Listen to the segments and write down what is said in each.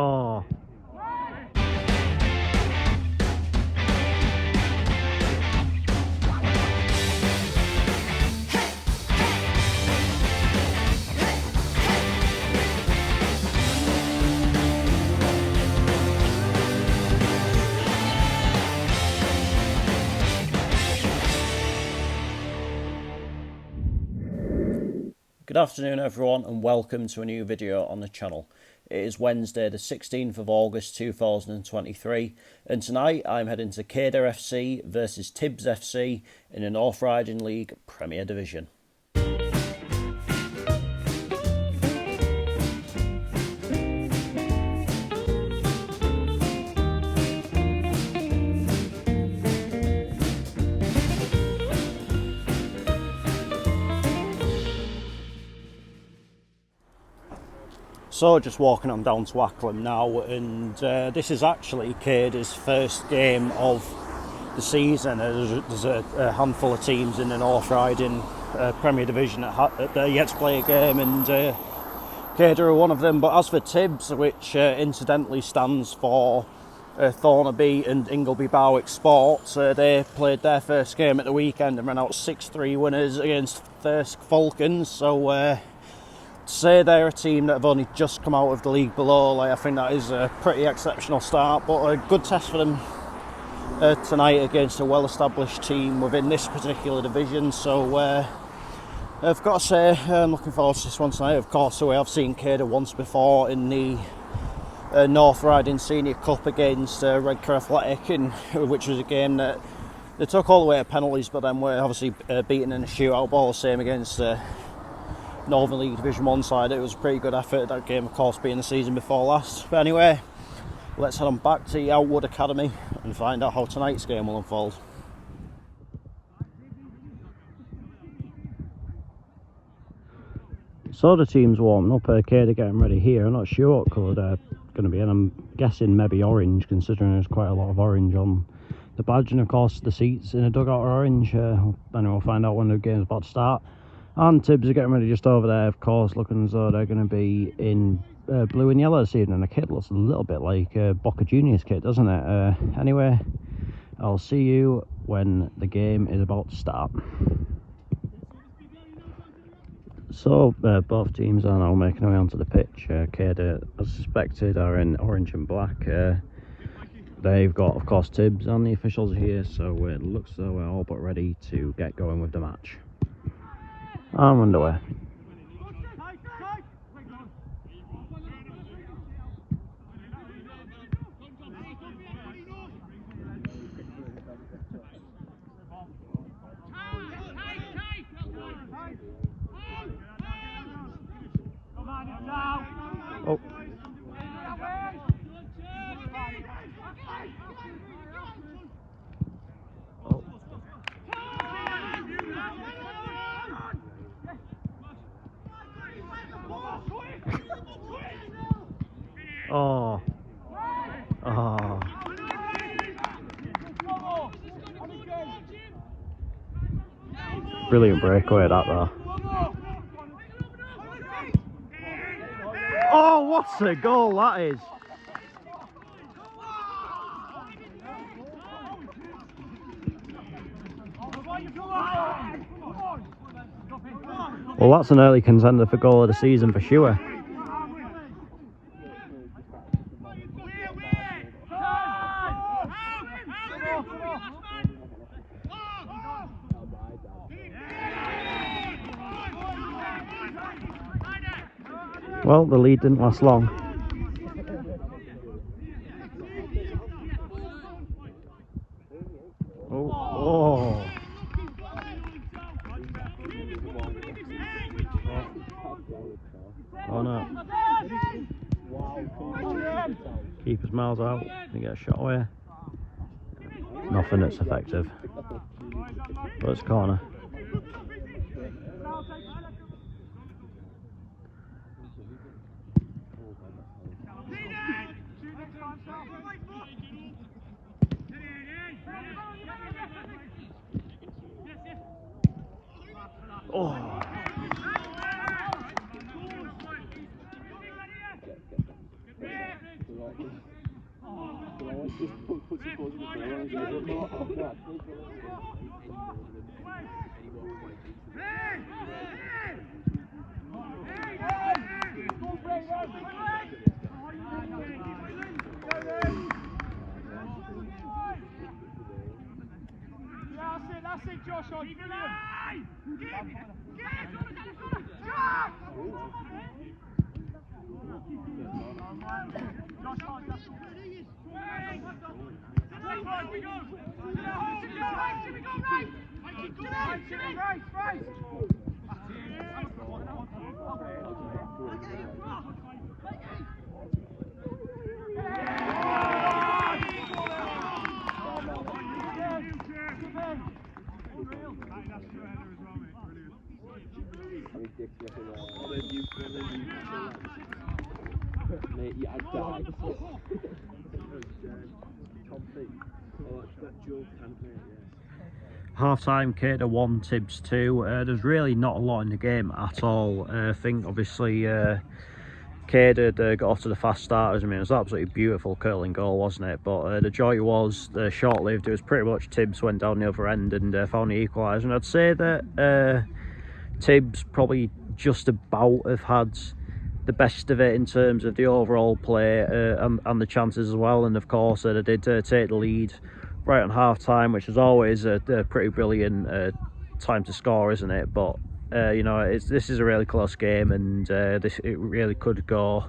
Oh. Good afternoon everyone and welcome to a new video on the channel. It is Wednesday the 16th of August 2023 and tonight I'm heading to Kader FC versus TIBS FC in the North Riding League Premier Division. So just walking on down to Acklem now, and this is actually Kader's first game of the season. There's a handful of teams in the North Riding Premier Division that are yet to play a game, and Kader are one of them. But as for TIBS, which incidentally stands for Thornaby and Ingleby Barwick Sports, they played their first game at the weekend and ran out 6-3 winners against Thirsk Falcons. So say they're a team that have only just come out of the league below, I think that is a pretty exceptional start, but a good test for them tonight against a well-established team within this particular division. So I've got to say I'm looking forward to this one tonight. Of course, we have seen Kader once before in the North Riding Senior Cup against Redcar Athletic, which was a game that they took all the way to penalties, but then were obviously beaten in a shootout ball. Same against Northern League Division 1 side. It was a pretty good effort, that game of course being the season before last. But anyway, let's head on back to the Outwood Academy and find out how tonight's game will unfold. So the team's warming up, Kader getting ready here. I'm not sure what colour they're going to be in. I'm guessing maybe orange, considering there's quite a lot of orange on the badge, and of course the seats in the dugout are orange. Anyway, we'll find out when the game's about to start. And TIBS are getting ready just over there, of course, looking as though they're going to be in blue and yellow this evening. The kit looks a little bit like Boca Juniors kit, doesn't it? Anyway, I'll see you when the game is about to start. So both teams are now making their way onto the pitch. Kader, as suspected, are in orange and black. They've got, of course, TIBS and the officials are here, so it looks as though we're all but ready to get going with the match. I'm underway. Oh. Oh. Oh. Brilliant breakaway that though. Oh, what a goal that is! Well, that's an early contender for goal of the season for sure. Well, the lead didn't last long. Oh. Oh no. Keeper's miles out. They get a shot away. Nothing that's effective. But it's a corner. Oh. That's it, Josh. Mate, yeah, I'd die. Half time, Kader 1, Tibbs 2. There's really not a lot in the game at all. I think obviously Kader got off to the fast starters. I mean, it was an absolutely beautiful curling goal, wasn't it? But the joy was short-lived. It was pretty much Tibbs went down the other end and found the equaliser. And I'd say that Tibbs probably just about have had the best of it in terms of the overall play and the chances as well. And of course they did take the lead right on half time, which is always a pretty brilliant time to score, isn't it? But you know, this is a really close game, and it really could go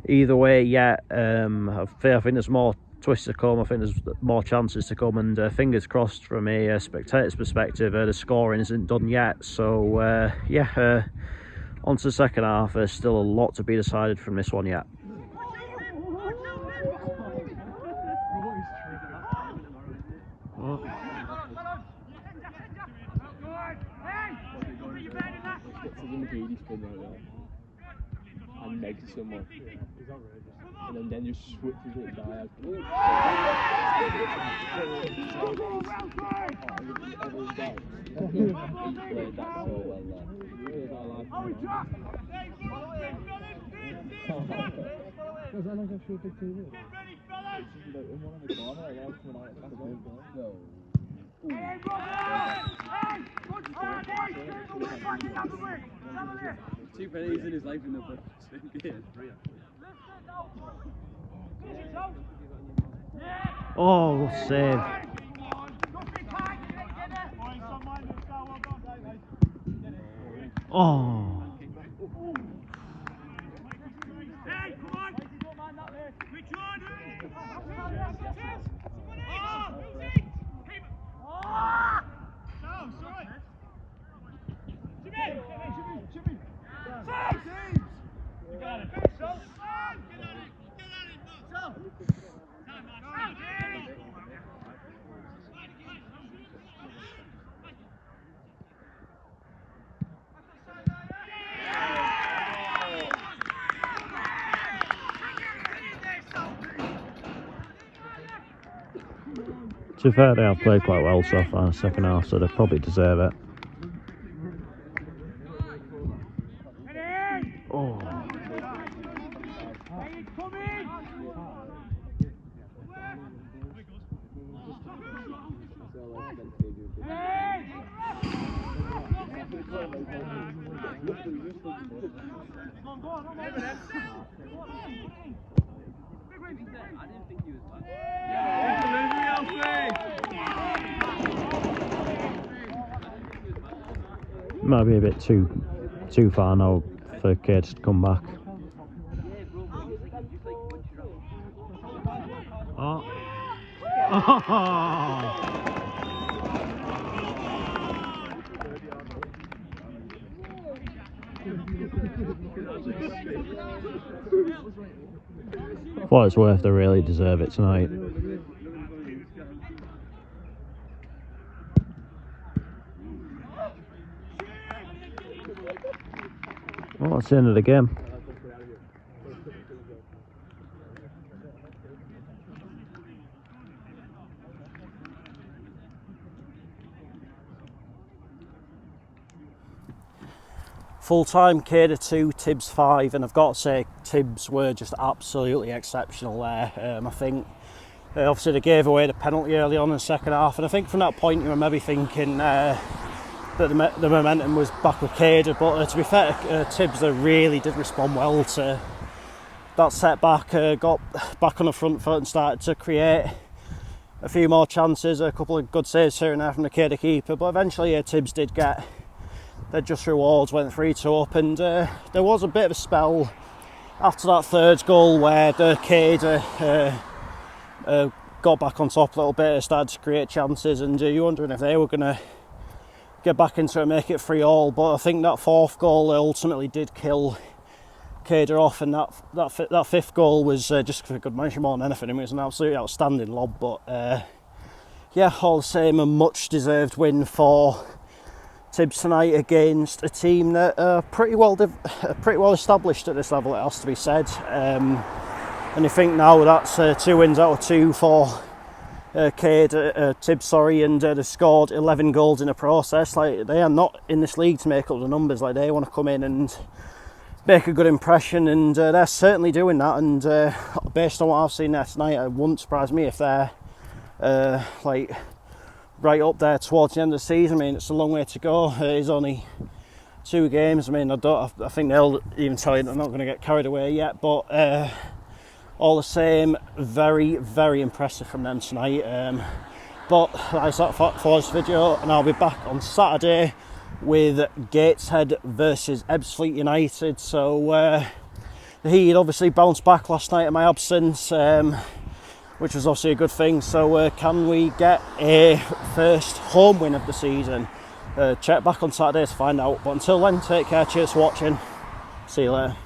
either way yet. I think there's more twists to come. I think there's more chances to come, and fingers crossed from a spectator's perspective, the scoring isn't done yet. So yeah, on to the second half. There's still a lot to be decided from this one yet. And makes someone, and then just switches it diagonal. He played that so well there. Because I like I should big TV. In one of the corner, I like when I go. Two pennies in his life in the book. Oh, save. Oh. To be fair, they have played quite well so far in the second half, so they probably deserve it. Oh. Might be a bit too far now for kids to come back. Oh. For what it's worth, they really deserve it tonight. Well, that's the end of the game. Full-time, Kader 2, TIBS 5, and I've got to say TIBS were just absolutely exceptional there. I think obviously they gave away the penalty early on in the second half, and I think from that point you were maybe thinking that the momentum was back with Kader, but to be fair, TIBS they really did respond well to that setback, got back on the front foot and started to create a few more chances, a couple of good saves here and there from the Kader keeper, but eventually TIBS did get their just rewards, went 3-2 up, and there was a bit of a spell after that third goal where the Kader got back on top a little bit, started to create chances, and you're wondering if they were going to get back into it and make it 3-3, but I think that fourth goal ultimately did kill Kader off, and that fifth goal was just for good measure more than anything. It was an absolutely outstanding lob, but yeah, all the same, a much deserved win for TIBS tonight against a team that are pretty well established at this level, it has to be said. And you think now that's 2 wins out of 2 for TIBS, and they've scored 11 goals in the process. Like, they are not in this league to make up the numbers. Like, they want to come in and make a good impression, and they're certainly doing that. And based on what I've seen there tonight, it wouldn't surprise me if they're like right up there towards the end of the season. I mean, it's a long way to go. It is only 2 games. I mean, I think they'll even tell you they're not going to get carried away yet, but all the same, very, very impressive from them tonight. But that's that for this video, and I'll be back on Saturday with Gateshead versus Ebbsfleet United. So the Heat obviously bounced back last night in my absence, which was obviously a good thing. So can we get a first home win of the season? Check back on Saturday to find out. But until then, take care, cheers for watching, see you later.